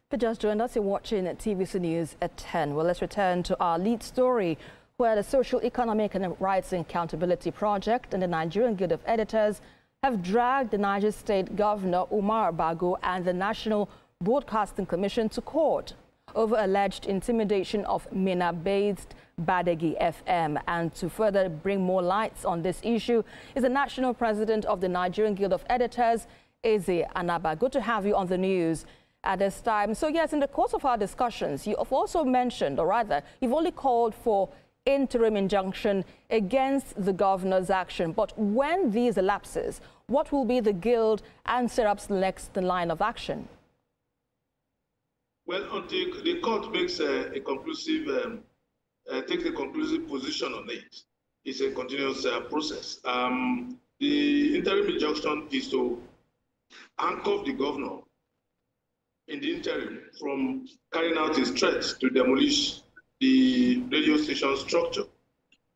For just joined us, you're watching TVC News at 10. Well, let's return to our lead story, where the Social, Economic and Rights and Accountability Project and the Nigerian Guild of Editors have dragged the Niger State Governor Umar Bago and the National Broadcasting Commission to court over alleged intimidation of MENA-based Badegi FM. And to further bring more lights on this issue is the National President of the Nigerian Guild of Editors, Eze Anaba. Good to have you on the news at this time. So yes, in the course of our discussions, you have also mentioned, or rather, you've only called for interim injunction against the governor's action. But when these elapses, what will be the Guild and SERAP's next line of action? Well, until the court makes a conclusive, takes a conclusive position on it, it's a continuous process. The interim injunction is to handcuff the governor in the interim from carrying out his threats to demolish the radio station structure.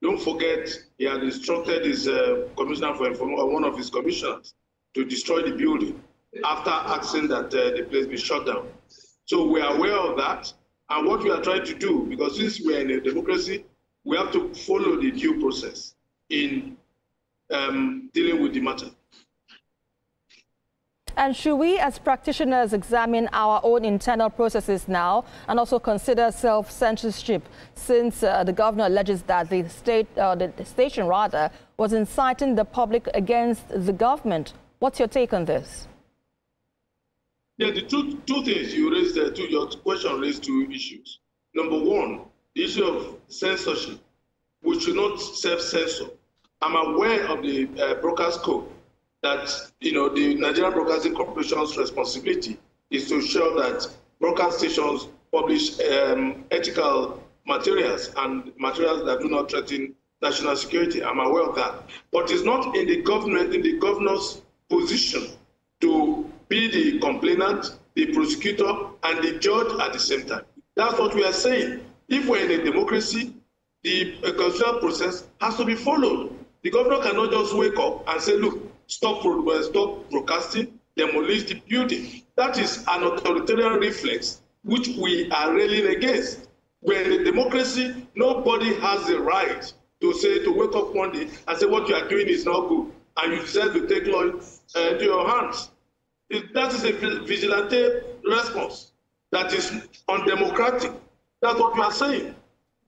Don't forget, he had instructed his commissioner for information, one of his commissioners, to destroy the building after asking that the place be shut down. So we are aware of that, and what we are trying to do, because since we are in a democracy, we have to follow the due process in dealing with the matter. And should we, as practitioners, examine our own internal processes now and also consider self-censorship, since the governor alleges that the station was inciting the public against the government? What's your take on this? Yeah, the two things you raised there, your question raised two issues. Number one, the issue of censorship. We should not self-censor. I'm aware of the broadcast code, that the Nigerian Broadcasting Corporation's responsibility is to ensure that broadcast stations publish ethical materials and materials that do not threaten national security. I'm aware of that. But it's not in the governor's position to be the complainant, the prosecutor, and the judge at the same time. That's what we are saying. If we're in a democracy, the constitutional process has to be followed. The governor cannot just wake up and say, look, stop broadcasting, demolish the building. That is an authoritarian reflex which we are railing against. We're in a democracy, nobody has the right to wake up one day and say what you are doing is not good, and you decide to take law into your hands. That is a vigilante response that is undemocratic. That's what we are saying.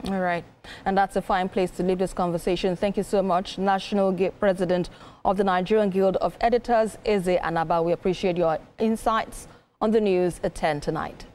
All right. And that's a fine place to leave this conversation. Thank you so much, National President of the Nigerian Guild of Editors, Eze Anaba. We appreciate your insights on the news at 10 tonight.